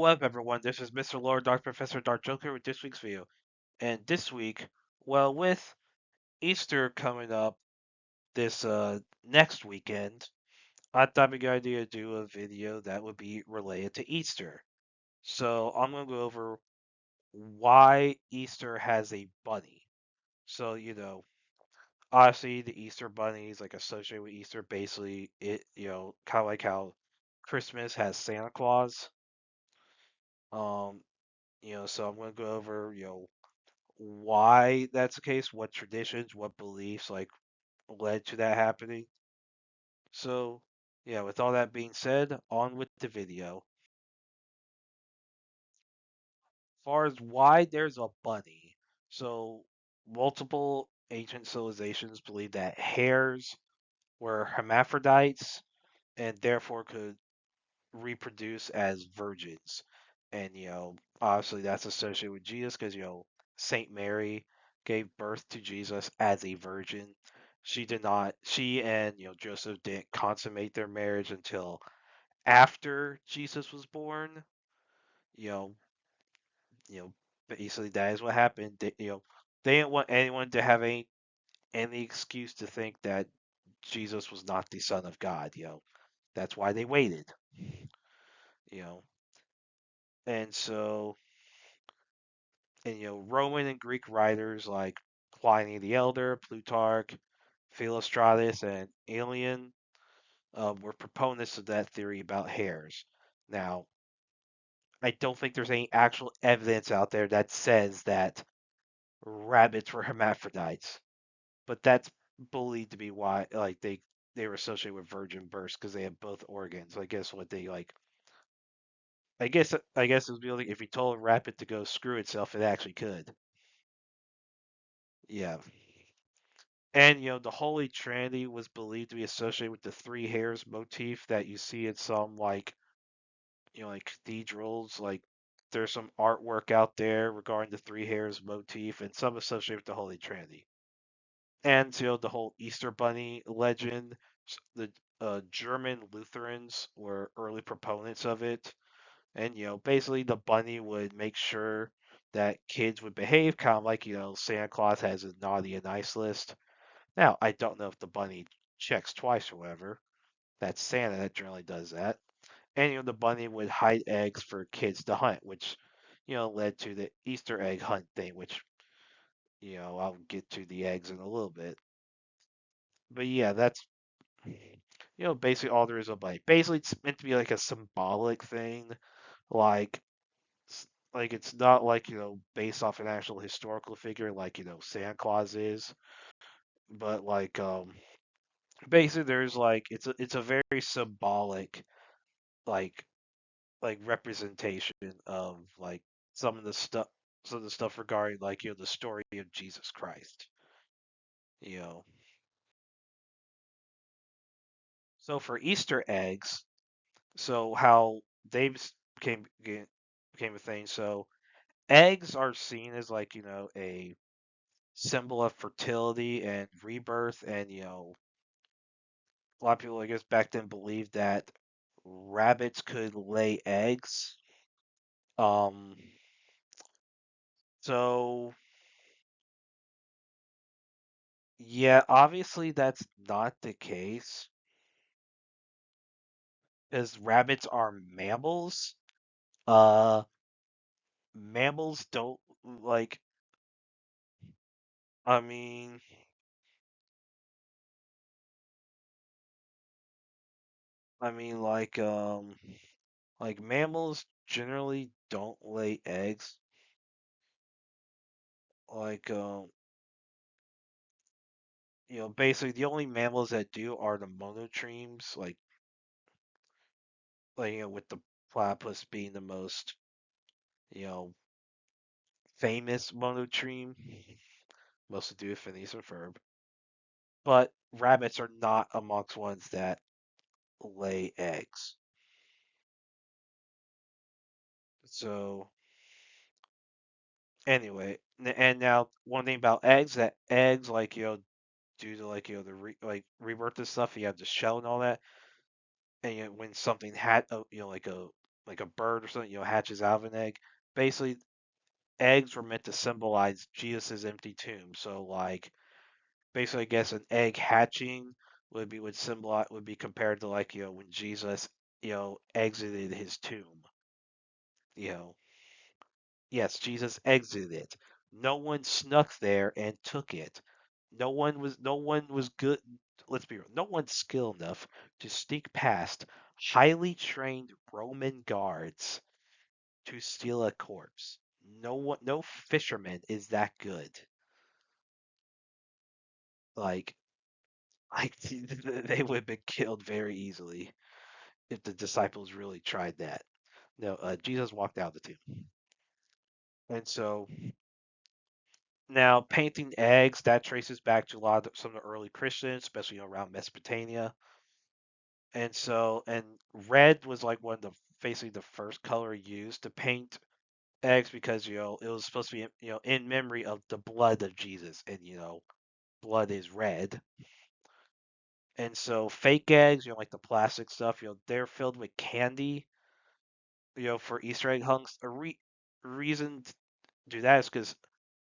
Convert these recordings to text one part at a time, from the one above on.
what up, everyone? This is Mr. Lord, Dark Professor, Dark Joker with this week's video. And this week, well, with Easter coming up this next weekend, I thought it'd be a good idea to do a video that would be related to Easter. So I'm gonna go over why Easter has a bunny. So obviously the Easter bunny is like associated with Easter. Basically, kind of like how Christmas has Santa Claus. Um, so I'm gonna go over why that's the case, what traditions, what beliefs led to that happening. So, yeah, with all that being said, on with the video. As far as why there's a bunny, so multiple ancient civilizations believe that hares were hermaphrodites and therefore could reproduce as virgins. And, obviously that's associated with Jesus because, Saint Mary gave birth to Jesus as a virgin. She and, Joseph didn't consummate their marriage until after Jesus was born. You know, you know, basically that is what happened. They didn't want anyone to have any excuse to think that Jesus was not the Son of God. That's why they waited. You know, and so and Roman and Greek writers like Pliny the Elder, Plutarch, Philostratus, and Aelian were proponents of that theory about hares. Now, I don't think there's any actual evidence out there that says that rabbits were hermaphrodites, but that's believed to be why, like they were associated with virgin births because they have both organs. I guess what they like. I guess it was like if you told a rabbit to go screw itself, it actually could. Yeah. And the Holy Trinity was believed to be associated with the three hairs motif that you see at some like cathedrals. Like there's some artwork out there regarding the three hairs motif and some associated with the Holy Trinity. And the whole Easter Bunny legend. The German Lutherans were early proponents of it, and basically the bunny would make sure that kids would behave, kind of like Santa Claus has a naughty and nice list. Now, I don't know if the bunny checks twice or whatever. That's Santa that generally does that. And the bunny would hide eggs for kids to hunt, which led to the Easter egg hunt thing, which I'll get to the eggs in a little bit. But yeah, that's basically all there is about it. Basically, it's meant to be like a symbolic thing, like like it's not like based off an actual historical figure like Santa Claus is, but basically there's like it's a very symbolic like representation of like some of the stuff some of the stuff regarding the story of Jesus Christ. You know. So for Easter eggs, so how they became a thing. So eggs are seen as a symbol of fertility and rebirth, and a lot of people I guess back then believed that rabbits could lay eggs. Um, so yeah, obviously that's not the case, as rabbits are mammals. Uh, Mammals don't like. I mean, I mean like mammals generally don't lay eggs. Like basically the only mammals that do are the monotremes, with the platypus being the most you know famous monotreme, mostly due to Phineas and Ferb. But rabbits are not amongst ones that lay eggs. So anyway, and now one thing about eggs, that eggs due to the rebirth and stuff, you have the shell and all that, and when something had like a like a bird or something, hatches out of an egg. Basically, eggs were meant to symbolize Jesus's empty tomb. So like basically, I guess an egg hatching would symbolize would be compared to like when Jesus exited his tomb. You know, yes, Jesus exited it. No one snuck there and took it. No one was good. Let's be real. No one's skilled enough to sneak past highly trained Roman guards to steal a corpse. No fisherman is that good. Like, like they would have been killed very easily if the disciples really tried that. No, Jesus walked out of the tomb, and so now painting eggs that traces back to a lot of some of the early Christians, especially around Mesopotamia, and red was like one of the basically the first color used to paint eggs because it was supposed to be in memory of the blood of Jesus, and blood is red. And so fake eggs, like the plastic stuff, they're filled with candy, for Easter egg hunts. Reason to do that is because,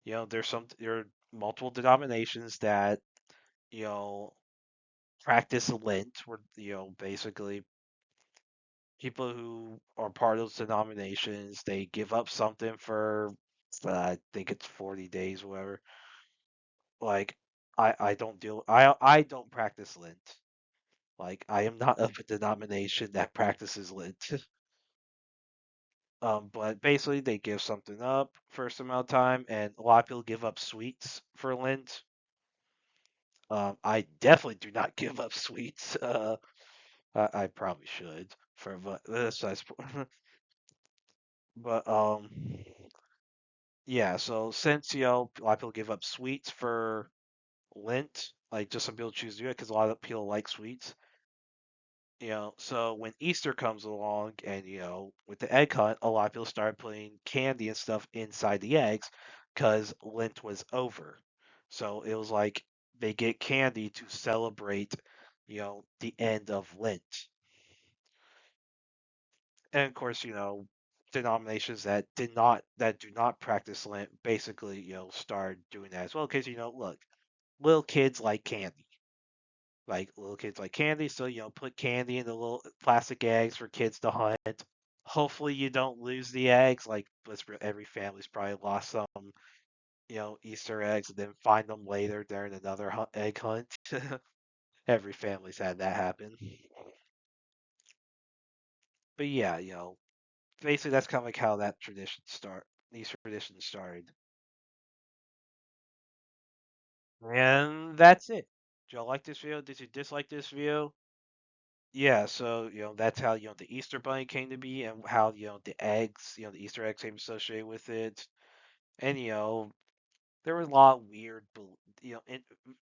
there are multiple denominations that, you know, practice Lent, where, basically people who are part of those denominations, they give up something for, I think it's 40 days, or whatever. Like, I don't practice Lent. Like, I am not of a denomination that practices Lent. But basically, they give something up for a certain amount of time, and a lot of people give up sweets for Lent. I definitely do not give up sweets. I probably should for but this I but yeah. So since a lot of people give up sweets for Lent, like just some people choose to do it because a lot of people like sweets. So when Easter comes along and, with the egg hunt, a lot of people started putting candy and stuff inside the eggs because Lent was over. So it was like they get candy to celebrate, the end of Lent. And of course, denominations that do not practice Lent basically, start doing that as well. Because, look, little kids like candy. Like little kids like candy, so put candy in the little plastic eggs for kids to hunt. Hopefully you don't lose the eggs. Like every family's probably lost some, Easter eggs and then find them later during another egg hunt. Every family's had that happen. But yeah, basically that's kind of like how that these traditions started. And that's it. Did y'all like this video? Did you dislike this video? Yeah, so that's how the Easter Bunny came to be, and how the eggs, the Easter eggs came associated with it, and there were a lot of there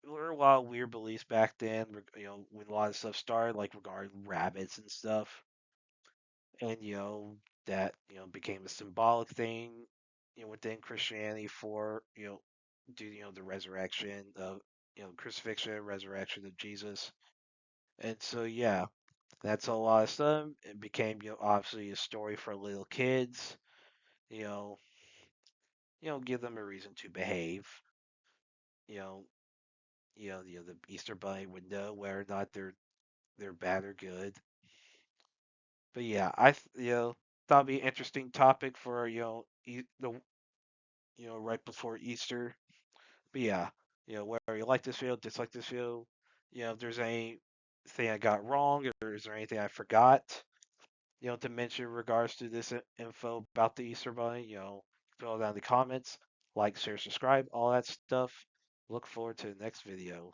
were a lot of weird beliefs back then, when a lot of stuff started, like regarding rabbits and stuff, and that became a symbolic thing, within Christianity for due to the resurrection of crucifixion, resurrection of Jesus, and so yeah. That's a lot of stuff. It became, obviously a story for little kids. You know, give them a reason to behave. You know, the Easter Bunny would know whether or not they're bad or good. But yeah, thought it'd be an interesting topic for right before Easter. But yeah, whether you like this video, dislike this video, if there's anything I got wrong, or is there anything I forgot, to mention in regards to this info about the Easter Bunny, fill it down in the comments, like, share, subscribe, all that stuff. Look forward to the next video.